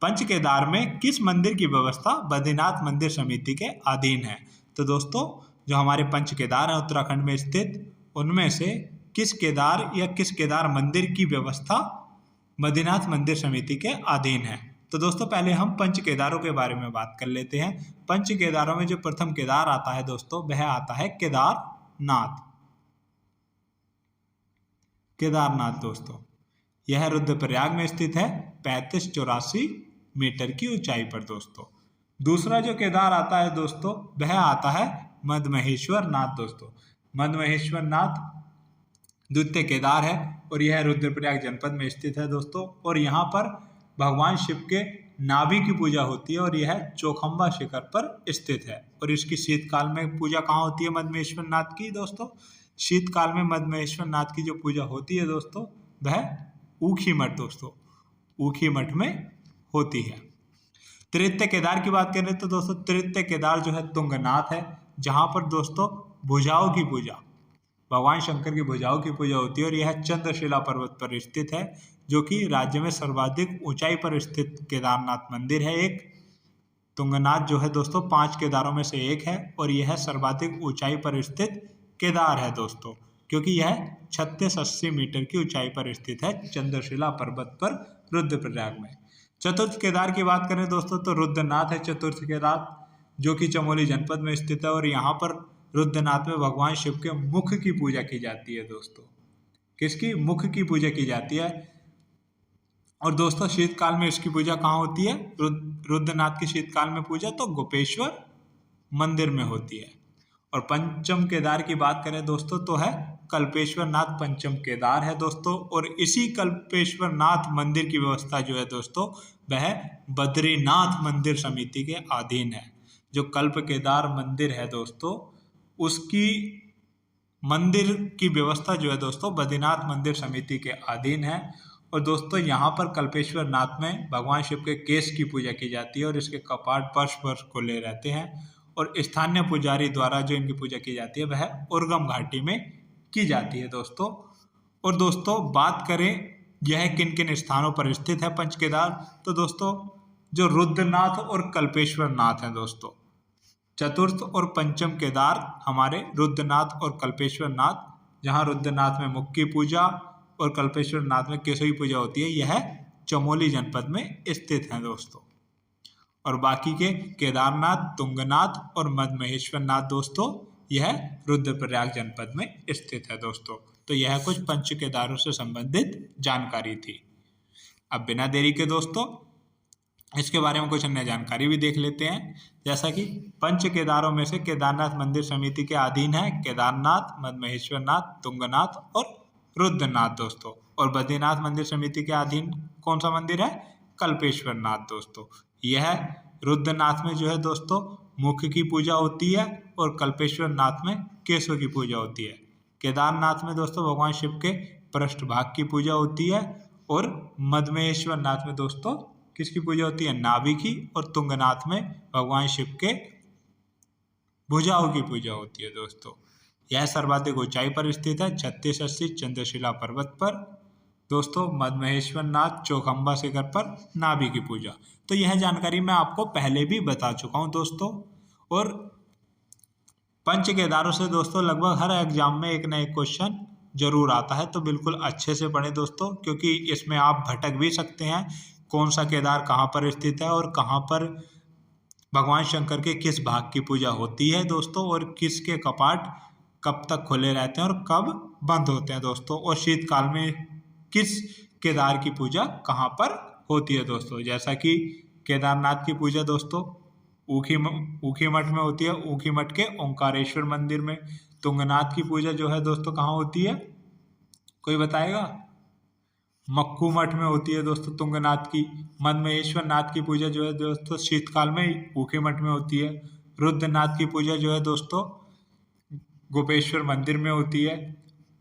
पंच केदार में किस मंदिर की व्यवस्था बद्रीनाथ मंदिर समिति के अधीन है? तो दोस्तों जो हमारे पंच केदार हैं उत्तराखंड में स्थित, उनमें से किस केदार या किस केदार मंदिर की व्यवस्था बद्रीनाथ मंदिर समिति के अधीन है? तो दोस्तों पहले हम पंच केदारों के बारे में बात कर लेते हैं। पंच केदारों में जो प्रथम केदार आता है दोस्तों वह आता है केदारनाथ। केदारनाथ दोस्तों, यह रुद्रप्रयाग में स्थित है 3584 मीटर की ऊंचाई पर दोस्तों। दूसरा जो केदार आता है दोस्तों वह आता है मद्महेश्वर नाथ दोस्तों। मद्महेश्वर नाथ द्वितीय केदार है और यह रुद्रप्रयाग जनपद में स्थित है दोस्तों। और यहाँ पर भगवान शिव के नाभि की पूजा होती है और यह चौखंबा शिखर पर स्थित है। और इसकी शीतकाल में पूजा कहाँ होती है मद्महेश्वर नाथ की दोस्तों? शीतकाल में मद्महेश्वर नाथ की जो पूजा होती है दोस्तों वह ऊखी मठ दोस्तों, ऊखी मठ में होती है। तृतीय केदार की बात करें तो दोस्तों तृतीय केदार जो है तुंगनाथ है, जहाँ पर दोस्तों भुजाओं की पूजा, भगवान शंकर की भुजाओं की पूजा होती है। और यह चंद्रशिला पर्वत पर स्थित है, जो कि राज्य में सर्वाधिक ऊंचाई पर स्थित केदारनाथ मंदिर है। एक तुंगनाथ जो है दोस्तों 5 केदारों में से एक है और यह सर्वाधिक ऊंचाई पर स्थित केदार है दोस्तों, क्योंकि यह 3680 मीटर की ऊंचाई पर स्थित है चंद्रशिला पर्वत पर रुद्रप्रयाग में। चतुर्थ केदार की बात करें दोस्तों तो रुद्रनाथ है चतुर्थ केदार, जो कि चमोली जनपद में स्थित है। और यहाँ पर रुद्रनाथ में भगवान शिव के मुख की पूजा की जाती है दोस्तों। किसकी? मुख की पूजा की जाती है। और दोस्तों शीतकाल में इसकी पूजा कहाँ होती है? रुद्रनाथ की शीतकाल में पूजा तो गोपेश्वर मंदिर में होती है। और पंचम केदार की बात करें दोस्तों तो है कल्पेश्वर नाथ पंचम केदार है दोस्तों। और इसी कल्पेश्वर नाथ मंदिर की व्यवस्था जो है दोस्तों वह बद्रीनाथ मंदिर समिति के अधीन है। जो कल्प केदार मंदिर है दोस्तों उसकी मंदिर की व्यवस्था जो है दोस्तों बद्रीनाथ मंदिर समिति के अधीन है। और दोस्तों यहाँ पर कल्पेश्वर नाथ में भगवान शिव के केश की पूजा की जाती है और इसके कपाट वर्ष वर्ष खुले रहते हैं। और स्थानीय पुजारी द्वारा जो इनकी पूजा की जाती है वह उर्गम घाटी में की जाती है दोस्तों। और दोस्तों बात करें यह किन किन स्थानों पर स्थित है पंच केदार, तो दोस्तों जो रुद्रनाथ और कल्पेश्वर नाथ हैं दोस्तों, चतुर्थ और पंचम केदार हमारे रुद्रनाथ और कल्पेश्वर नाथ, जहाँ रुद्रनाथ में मुख की पूजा और कल्पेश्वर नाथ में केशव की पूजा होती है, यह चमोली जनपद में स्थित है दोस्तों। और बाकी के केदारनाथ, तुंगनाथ और मद्महेश्वर नाथ दोस्तों यह रुद्रप्रयाग जनपद में स्थित है दोस्तों। तो यह कुछ पंच केदारों से संबंधित जानकारी थी। अब बिना देरी के दोस्तों इसके बारे में कुछ अन्य जानकारी भी देख लेते हैं। जैसा कि पंच केदारों में से केदारनाथ मंदिर समिति के अधीन है केदारनाथ, मद्महेश्वर नाथ, तुंगनाथ और रुद्रनाथ दोस्तों। और बद्रीनाथ मंदिर समिति के अधीन कौन सा मंदिर है? कल्पेश्वर नाथ दोस्तों। यह रुद्रनाथ में जो है दोस्तों मुख की पूजा होती है और कल्पेश्वर नाथ में केशव की पूजा होती है। केदारनाथ में दोस्तों भगवान शिव के पृष्ठभाग की पूजा होती है और मद्महेश्वर नाथ में दोस्तों किसकी पूजा होती है? नाभि की। और तुंगनाथ में भगवान शिव के भुजाओं की पूजा होती है दोस्तों। यह सर्वाधिक ऊंचाई पर स्थित है 3680 चंद्रशिला पर्वत पर दोस्तों। मद्महेश्वर नाथ चौखंबा शिखर पर नाभि की पूजा। तो यह जानकारी मैं आपको पहले भी बता चुका हूं दोस्तों। और पंच केदारों से दोस्तों लगभग हर एग्जाम में एक ना एक क्वेश्चन जरूर आता है, तो बिल्कुल अच्छे से पढ़ें दोस्तों, क्योंकि इसमें आप भटक भी सकते हैं कौन सा केदार कहाँ पर स्थित है और कहाँ पर भगवान शंकर के किस भाग की पूजा होती है दोस्तों, और किसके कपाट कब तक खुले रहते हैं और कब बंद होते हैं दोस्तों, और शीतकाल में किस केदार की पूजा कहाँ पर होती है दोस्तों। जैसा कि केदारनाथ की पूजा दोस्तों ऊखी मठ में होती है, ऊखी मठ के ओंकारेश्वर मंदिर में। तुंगनाथ की पूजा जो है दोस्तों कहाँ होती है? कोई बताएगा? मक्कू मठ में होती है दोस्तों तुंगनाथ की। मद्महेश्वर नाथ की पूजा जो है दोस्तों शीतकाल में ऊखी मठ में होती है। रुद्रनाथ की पूजा जो है दोस्तों गोपेश्वर मंदिर में होती है।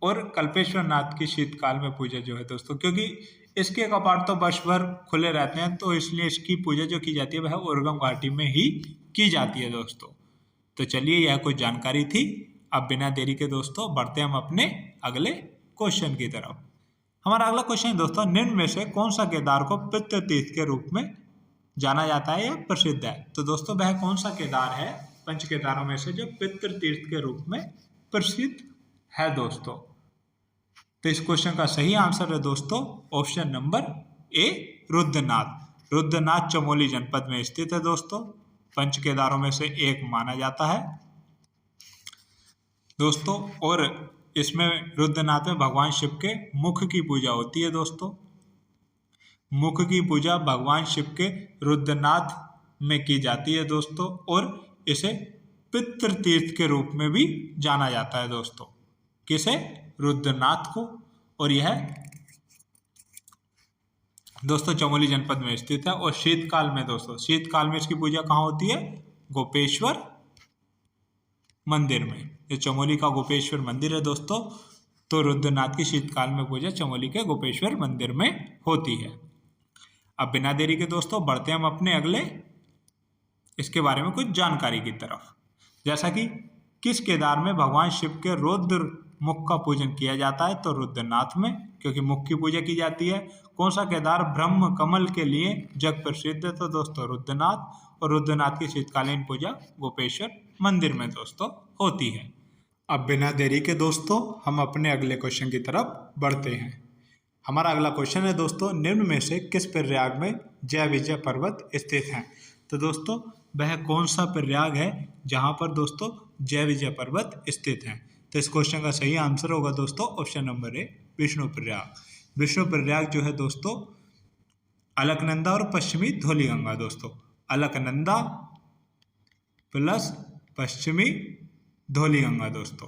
और कल्पेश्वर नाथ की शीतकाल में पूजा जो है दोस्तों, क्योंकि इसके कपाट तो वर्ष भर खुले रहते हैं, तो इसलिए इसकी पूजा जो की जाती है वह उर्गम घाटी में ही की जाती है दोस्तों। तो चलिए यह कुछ जानकारी थी। अब बिना देरी के दोस्तों बढ़ते हम अपने अगले क्वेश्चन की तरफ। हमारा अगला क्वेश्चन है दोस्तों, निम्न में से कौन सा केदार को पितृतीर्थ के रूप में जाना जाता है या प्रसिद्ध है? तो दोस्तों वह कौन सा केदार है पंच केदारों में से जो पितृतीर्थ के रूप में प्रसिद्ध है दोस्तों? तो इस क्वेश्चन का सही आंसर है दोस्तों option number A, Rudranath. Rudranath Chamoli जनपद में स्थित है दोस्तों, पंच केदारों में से एक माना जाता है दोस्तों। और इसमें रुद्रनाथ में भगवान शिव के मुख की पूजा होती है दोस्तों। मुख की पूजा भगवान शिव के रुद्रनाथ में की जाती है दोस्तों, और इसे पितृ तीर्थ के रूप में भी जाना जाता है दोस्तों। किसे? रुद्रनाथ को। और यह दोस्तों चमोली जनपद में स्थित है। और शीतकाल में दोस्तों, शीतकाल में इसकी पूजा कहाँ होती है? गोपेश्वर मंदिर में। ये चमोली का गोपेश्वर मंदिर है दोस्तों, तो रुद्रनाथ की शीतकाल में पूजा चमोली के गोपेश्वर मंदिर में होती है। अब बिना देरी के दोस्तों बढ़ते हैं हम अपने अगले इसके बारे में कुछ जानकारी की तरफ। जैसा कि किस केदार में भगवान शिव के रुद्र मुख का पूजन किया जाता है? तो रुद्रनाथ में, क्योंकि मुख की पूजा की जाती है। कौन सा केदार ब्रह्म कमल के लिए जग प्रसिद्ध है? तो दोस्तों रुद्रनाथ। और रुद्रनाथ की शीतकालीन पूजा गोपेश्वर मंदिर में दोस्तों होती है। अब बिना देरी के दोस्तों हम अपने अगले क्वेश्चन की तरफ बढ़ते हैं। हमारा अगला क्वेश्चन है दोस्तों, निम्न में से किस प्रयाग में जय विजय पर्वत स्थित है? तो दोस्तों वह कौन सा प्रयाग है जहां पर दोस्तों जय विजय पर्वत स्थित है? तो इस क्वेश्चन का सही आंसर होगा दोस्तों option number A, Vishnu Prayag. Vishnu Prayag जो है दोस्तों अलकनंदा और पश्चिमी धौलीगंगा दोस्तों, अलकनंदा प्लस पश्चिमी धौलीगंगा दोस्तों,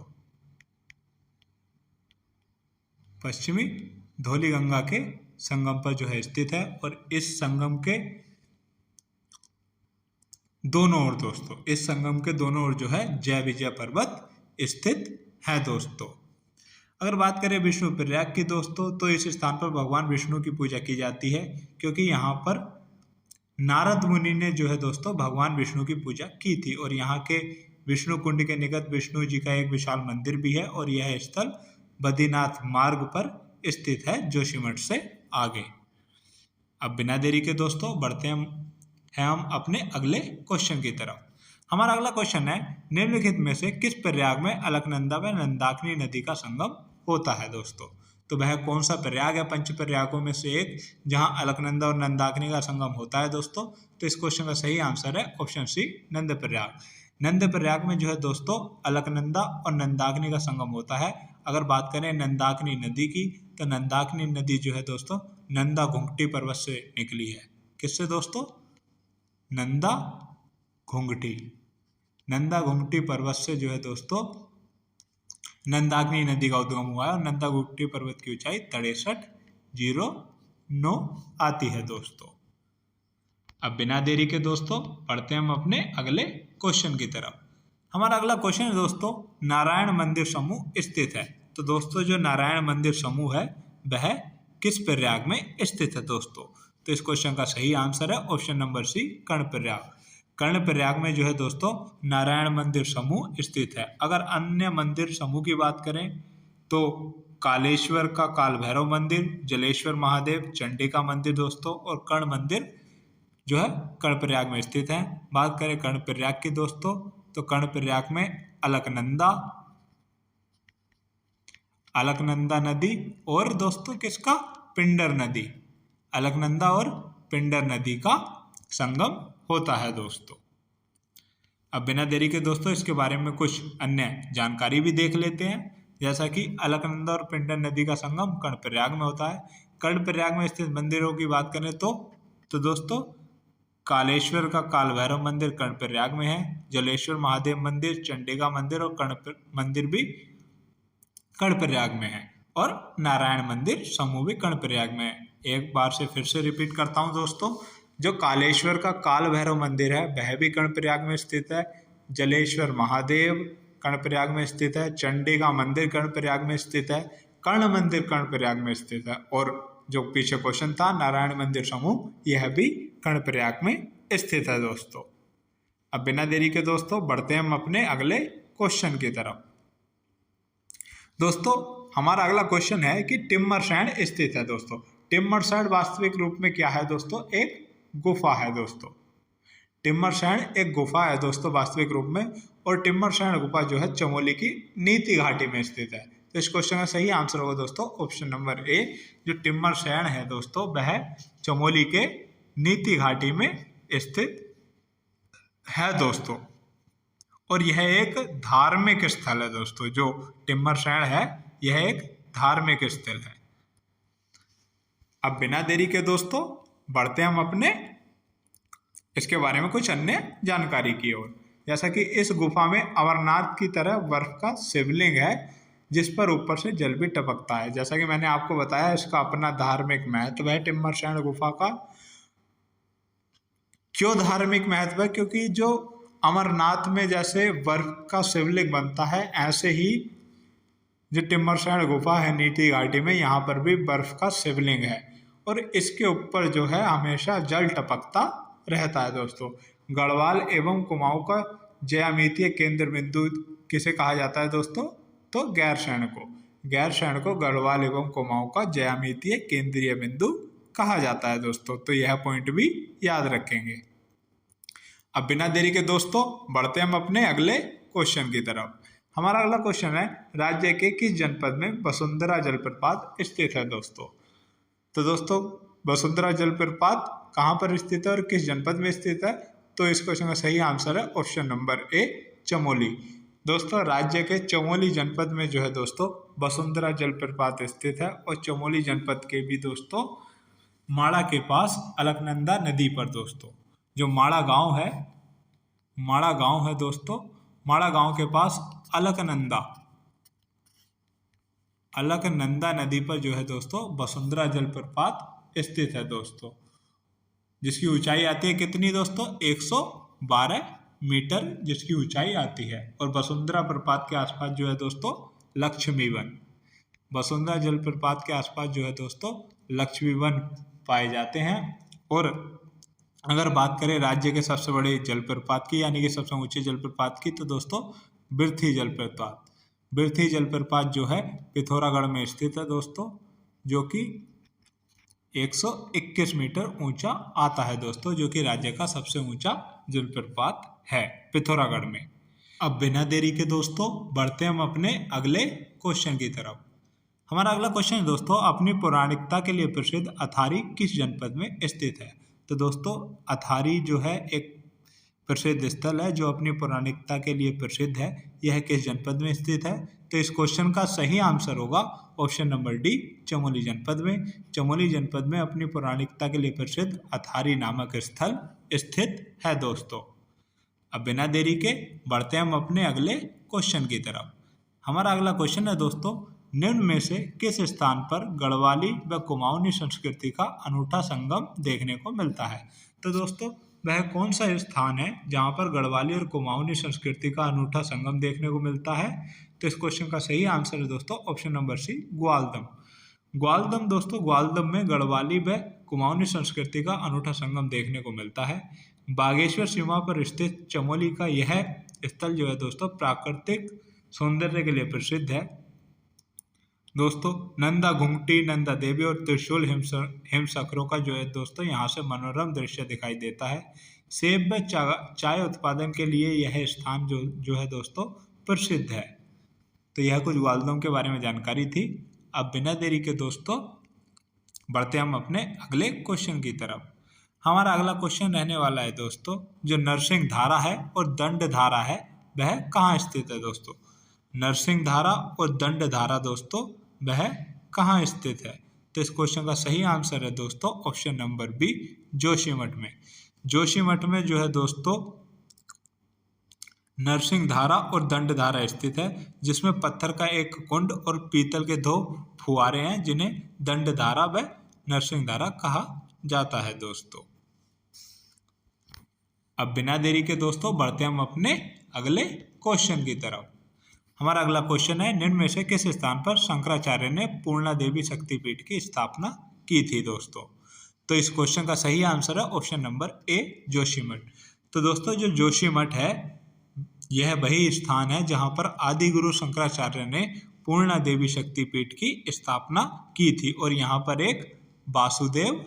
पश्चिमी धौलीगंगा के संगम पर जो है स्थित है। और इस संगम के दोनों ओर दोस्तों, इस संगम के दोनों ओर जो है जय विजय पर्वत स्थित है दोस्तों। अगर बात करें विष्णु प्रयाग की दोस्तों, तो इस स्थान पर भगवान विष्णु की पूजा की जाती है, क्योंकि यहाँ पर नारद मुनि ने जो है दोस्तों भगवान विष्णु की पूजा की थी। और यहाँ के विष्णु कुंड के निकट विष्णु जी का एक विशाल मंदिर भी है, और यह स्थल बद्रीनाथ मार्ग पर स्थित है, जोशीमठ से आगे। अब बिना देरी के दोस्तों बढ़ते हैं हम अपने अगले क्वेश्चन की तरफ। हमारा अगला क्वेश्चन है, निम्नलिखित में से किस प्रयाग में अलकनंदा व नंदाकिनी नदी का संगम होता है दोस्तों? तो वह कौन सा प्रयाग है पंच प्रयागों में से एक जहां अलकनंदा और नंदाकिनी का संगम होता है दोस्तों? तो इस क्वेश्चन का सही आंसर है ऑप्शन सी, नंद प्रयाग। नंद प्रयाग में जो है दोस्तों अलकनंदा और नंदाकिनी का संगम होता है। अगर बात करें नंदाकिनी नदी की, तो नंदाकिनी नदी जो है दोस्तों नंदा घुंघटी पर्वत से निकली है। किससे दोस्तों? नंदा घुंघटी, नंदा घुंघटी पर्वत से जो है दोस्तों नंदाकिनी नदी का उद्गम हुआ है। और नंदा घुंघटी पर्वत की ऊंचाई 6309 आती है दोस्तों। अब बिना देरी के दोस्तों पढ़ते हैं हम अपने अगले क्वेश्चन की तरफ। हमारा अगला क्वेश्चन है दोस्तों, नारायण मंदिर समूह स्थित है। तो दोस्तों जो नारायण मंदिर समूह है वह किस प्रयाग में स्थित है दोस्तों? तो इस क्वेश्चन का सही आंसर है option number C, Karnaprayag. Karnaprayag में जो है दोस्तों नारायण मंदिर समूह स्थित है। अगर अन्य मंदिर समूह की बात करें तो कालेश्वर का काल भैरव मंदिर, जलेश्वर महादेव, चंडिका मंदिर दोस्तों, और कर्ण मंदिर जो है कर्णप्रयाग में स्थित है। बात करें कर्णप्रयाग की दोस्तों, तो कर्णप्रयाग में अलकनंदा, अलकनंदा नदी और दोस्तों किसका? पिंडर नदी, अलकनंदा और पिंडर नदी का संगम होता है दोस्तों। अब बिना देरी के दोस्तों इसके बारे में कुछ अन्य जानकारी भी देख लेते हैं। जैसा कि अलकनंदा और पिंडर नदी का संगम कर्णप्रयाग में होता है। कर्णप्रयाग में स्थित मंदिरों की बात करें तो दोस्तों कालेश्वर का काल भैरव मंदिर कर्णप्रयाग में है, जलेश्वर महादेव मंदिर, चंडिका मंदिर और कर्ण मंदिर भी कर्णप्रयाग में है, और नारायण मंदिर समूह भी कर्णप्रयाग में है। एक बार से फिर से रिपीट करता हूं दोस्तों, जो कालेश्वर का काल भैरव मंदिर है वह भी कर्णप्रयाग में स्थित है, जलेश्वर महादेव कर्णप्रयाग में स्थित है, चंडिका मंदिर कर्णप्रयाग में स्थित है, कर्ण मंदिर कर्णप्रयाग में स्थित है, और जो पीछे क्वेश्चन था नारायण मंदिर समूह यह भी कर्णप्रयाग में स्थित है दोस्तों। अब बिना देरी के दोस्तों बढ़ते हैं हम अपने अगले क्वेश्चन की तरफ। दोस्तों हमारा अगला क्वेश्चन है कि टिम्मरसैंड स्थित है दोस्तों। टिम्मरसैंड वास्तविक रूप में क्या है दोस्तों? एक गुफा है दोस्तों। टिम्मरसैंड एक गुफा है दोस्तों वास्तविक रूप में, और टिम्मरसैंड गुफा जो है चमोली की नीति घाटी में स्थित है। तो इस क्वेश्चन का सही आंसर होगा दोस्तों ऑप्शन नंबर ए, जो टिम्मरसैंड है दोस्तों वह चमोली के नीति घाटी में स्थित है दोस्तों। और यह एक धार्मिक स्थल है दोस्तों। जो टिम्मरसैंड है यह एक धार्मिक स्थल है। अब बिना देरी के दोस्तों बढ़ते हम अपने इसके बारे में कुछ अन्य जानकारी की ओर। जैसा कि इस गुफा में अमरनाथ की तरह बर्फ का शिवलिंग है जिस पर ऊपर से जल भी टपकता है। जैसा कि मैंने आपको बताया इसका अपना धार्मिक महत्व है टिम्मरसैंड गुफा का। क्यों धार्मिक महत्व है? क्योंकि जो अमरनाथ में जैसे बर्फ का शिवलिंग बनता है, ऐसे ही जो टिम्मरसैंड गुफा है नीति घाटी में, यहाँ पर भी बर्फ का शिवलिंग है और इसके ऊपर जो है हमेशा जल टपकता रहता है दोस्तों। गढ़वाल एवं कुमाऊं का ज्यामितीय केंद्र बिंदु किसे कहा जाता है दोस्तों? तो गैरसैंण को। गैरसैंण को गढ़वाल एवं कुमाऊं का ज्यामितीय केंद्रीय बिंदु कहा जाता है दोस्तों। तो यह पॉइंट भी याद रखेंगे। अब बिना देरी के दोस्तों बढ़ते हम अपने अगले क्वेश्चन की तरफ। हमारा अगला क्वेश्चन है, राज्य के किस जनपद में वसुंधरा जलप्रपात स्थित है दोस्तों? तो दोस्तों वसुंधरा जलप्रपात कहाँ पर स्थित है और किस जनपद में स्थित है? तो इस क्वेश्चन का सही आंसर है ऑप्शन नंबर ए, चमोली। दोस्तों राज्य के चमोली जनपद में जो है दोस्तों वसुंधरा जलप्रपात स्थित है और चमोली जनपद के भी दोस्तों माड़ा के पास अलकनंदा नदी पर दोस्तों, जो माड़ा गांव है, माड़ा गांव है दोस्तों, माड़ा गांव के पास अलकनंदा नदी पर जो है दोस्तों वसुंधरा जलप्रपात स्थित है दोस्तों, जिसकी ऊंचाई आती है कितनी दोस्तों? 112 मीटर जिसकी ऊंचाई आती है। और वसुंधरा प्रपात के आसपास जो है दोस्तों लक्ष्मी वन, वसुंधरा जलप्रपात के आसपास जो है दोस्तों लक्ष्मी वन पाए जाते हैं। और अगर बात करें राज्य के सबसे बड़े जलप्रपात की, यानी कि सबसे ऊंचे जलप्रपात की, तो दोस्तों बिरथी जलप्रपात, बिरथी जलप्रपात जो है पिथौरागढ़ में स्थित है दोस्तों, जो कि 121 मीटर ऊंचा आता है दोस्तों, जो कि राज्य का सबसे ऊंचा जलप्रपात है पिथौरागढ़ में। अब बिना देरी के दोस्तों बढ़ते हम अपने अगले क्वेश्चन की तरफ। हमारा अगला क्वेश्चन है दोस्तों, अपनी पौराणिकता के लिए प्रसिद्ध अथारी किस जनपद में स्थित है? तो दोस्तों अथारी जो है एक प्रसिद्ध स्थल है जो अपनी पौराणिकता के लिए प्रसिद्ध है। यह किस जनपद में स्थित है? तो इस क्वेश्चन का सही आंसर होगा ऑप्शन नंबर डी, चमोली जनपद में। चमोली जनपद में अपनी पौराणिकता के लिए प्रसिद्ध अथारी नामक स्थल स्थित है दोस्तों। अब बिना देरी के बढ़ते हम अपने अगले क्वेश्चन की तरफ। हमारा अगला क्वेश्चन है दोस्तों, निम्न में से किस स्थान पर गढ़वाली व कुमाऊनी संस्कृति का अनूठा संगम देखने को मिलता है? तो दोस्तों वह कौन सा स्थान है जहां पर गढ़वाली और कुमाऊनी संस्कृति का अनूठा संगम देखने को मिलता है? तो इस क्वेश्चन का सही आंसर है दोस्तों option number C, Gwaldam. Gwaldam दोस्तों, ग्वालदम में गढ़वाली व कुमाऊनी संस्कृति का अनूठा संगम देखने को मिलता है। बागेश्वर सीमा पर स्थित चमोली का यह स्थल जो है दोस्तों प्राकृतिक सौंदर्य के लिए प्रसिद्ध है दोस्तों। नंदा घुंगटी, नंदा देवी और त्रिशूल हिमशक्रों का जो है दोस्तों यहाँ से मनोरम दृश्य दिखाई देता है। सेब व चाय उत्पादन के लिए यह स्थान जो है दोस्तों प्रसिद्ध है। तो यह कुछ ग्वालदम के बारे में जानकारी थी। अब बिना देरी के दोस्तों बढ़ते हम अपने अगले क्वेश्चन की तरफ। हमारा अगला क्वेश्चन रहने वाला है दोस्तों, जो नरसिंह धारा है और दंड धारा है वह कहाँ स्थित है दोस्तों? नरसिंह धारा और दंड धारा दोस्तों वह कहाँ स्थित है? तो इस क्वेश्चन का सही आंसर है दोस्तों ऑप्शन नंबर बी, जोशीमठ में। जोशीमठ में जो है दोस्तों नरसिंह धारा और दंड धारा स्थित है, जिसमें पत्थर का एक कुंड और पीतल के 2 फुहारे हैं, जिन्हें दंड धारा व नरसिंह धारा कहा जाता है दोस्तों। अब बिना देरी के दोस्तों बढ़ते हम अपने अगले क्वेश्चन की तरफ। हमारा अगला क्वेश्चन है, निम्न में से किस स्थान पर शंकराचार्य ने पूर्णा देवी शक्तिपीठ की स्थापना की थी दोस्तों? तो इस क्वेश्चन का सही आंसर है ऑप्शन नंबर ए, जोशीमठ। तो दोस्तों जो जोशीमठ है यह वही स्थान है जहां पर आदि गुरु शंकराचार्य ने पूर्णा देवी शक्तिपीठ की स्थापना की थी और यहाँ पर एक वासुदेव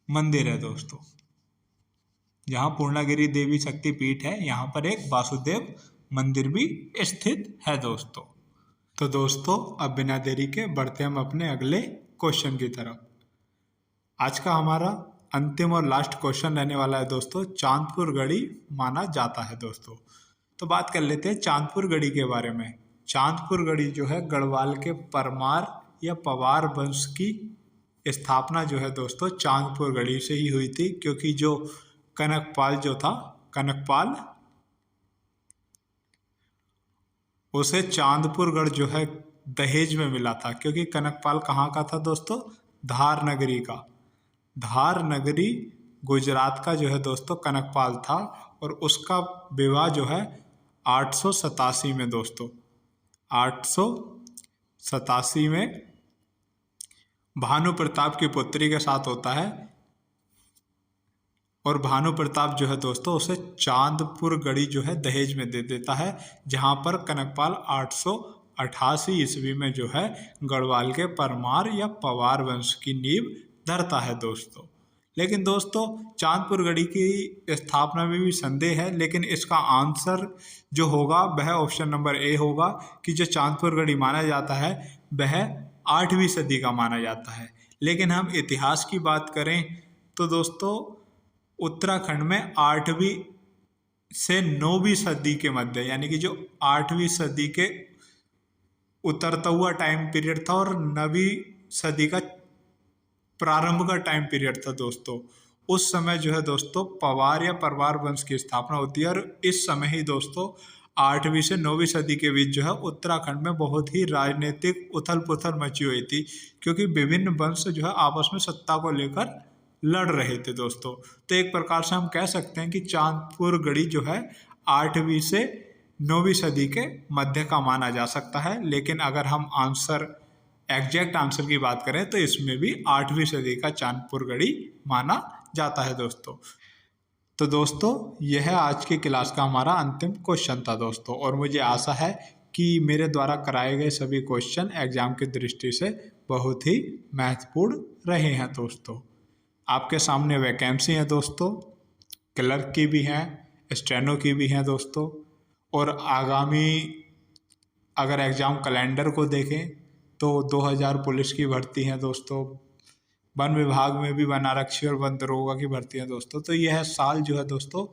मंदिर है दोस्तों। जहाँ पूर्णागिरि देवी शक्तिपीठ है यहाँ पर एक वासुदेव मंदिर भी स्थित है दोस्तों। तो दोस्तों अब बिना देरी के बढ़ते हम अपने अगले क्वेश्चन की तरफ। आज का हमारा अंतिम और लास्ट क्वेश्चन रहने वाला है दोस्तों, चांदपुर गढ़ी माना जाता है दोस्तों। तो बात कर लेते हैं चांदपुर गढ़ी के बारे में। चांदपुर गढ़ी जो है गढ़वाल के परमार या पवार वंश की स्थापना जो है दोस्तों चांदपुर गढ़ी से ही हुई थी, क्योंकि जो कनकपाल जो था, कनकपाल, उसे चांदपुरगढ़ जो है दहेज में मिला था। क्योंकि कनकपाल कहाँ का था दोस्तों? धार नगरी का। धार नगरी गुजरात का जो है दोस्तों कनकपाल था, और उसका विवाह जो है 887 में दोस्तों, 887 में भानु प्रताप की पुत्री के साथ होता है। और भानु प्रताप जो है दोस्तों उसे चांदपुर गढ़ी जो है दहेज में दे देता है, जहां पर कनकपाल 888 ईस्वी में जो है गढ़वाल के परमार या पवार वंश की नींव धरता है दोस्तों। लेकिन दोस्तों चांदपुर गढ़ी की स्थापना में भी संदेह है, लेकिन इसका आंसर जो होगा वह ऑप्शन नंबर ए होगा, कि जो चांदपुर गढ़ी माना जाता है वह 8वीं सदी का माना जाता है। लेकिन हम इतिहास की बात करें तो दोस्तों उत्तराखंड में 8वीं से 9वीं सदी के मध्य, यानी कि जो 8वीं सदी के उतरता हुआ टाइम पीरियड था और 9वीं सदी का प्रारंभ का टाइम पीरियड था दोस्तों, उस समय जो है दोस्तों पवार या परवार वंश की स्थापना होती है। और इस समय ही दोस्तों 8वीं से 9वीं सदी के बीच जो है उत्तराखंड में बहुत ही राजनीतिक उथल पुथल मची हुई थी, क्योंकि विभिन्न वंश जो है आपस में सत्ता को लेकर लड़ रहे थे दोस्तों। तो एक प्रकार से हम कह सकते हैं कि चांदपुर गढ़ी जो है 8वीं से 9वीं सदी के मध्य का माना जा सकता है। लेकिन अगर हम एग्जैक्ट आंसर की बात करें तो इसमें भी 8वीं सदी का चांदपुर गढ़ी माना जाता है दोस्तों। तो दोस्तों यह आज की क्लास का हमारा अंतिम क्वेश्चन था दोस्तों, और मुझे आशा है कि मेरे द्वारा कराए गए सभी क्वेश्चन एग्जाम की दृष्टि से बहुत ही महत्वपूर्ण रहे हैं दोस्तों। आपके सामने वैकेंसी है दोस्तों, क्लर्क की भी हैं, स्टेनो की भी हैं दोस्तों। और आगामी अगर एग्ज़ाम कैलेंडर को देखें तो 2000 पुलिस की भर्ती है दोस्तों, वन विभाग में भी वन आरक्षी और वन दरोगा की भर्ती है दोस्तों। तो यह साल जो है दोस्तों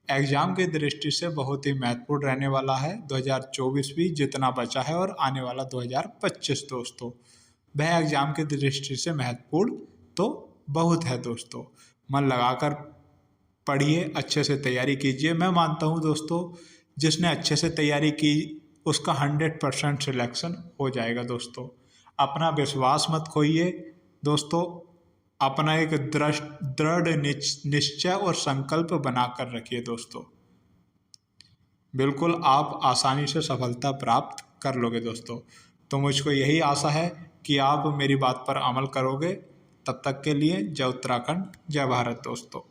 एग्ज़ाम की दृष्टि से बहुत ही महत्वपूर्ण रहने वाला है। 2024 भी जितना बचा है और आने वाला 2025 दोस्तों, वह एग्ज़ाम की दृष्टि से महत्वपूर्ण तो बहुत है दोस्तों। मन लगाकर पढ़िए, अच्छे से तैयारी कीजिए। मैं मानता हूँ दोस्तों जिसने अच्छे से तैयारी की उसका 100% सिलेक्शन हो जाएगा दोस्तों। अपना विश्वास मत खोइए दोस्तों, अपना एक दृढ़ निश्चय और संकल्प बनाकर रखिए दोस्तों। बिल्कुल आप आसानी से सफलता प्राप्त कर लोगे दोस्तों। तो मुझको यही आशा है कि आप मेरी बात पर अमल करोगे। तब तक के लिए जय उत्तराखंड, जय भारत दोस्तों।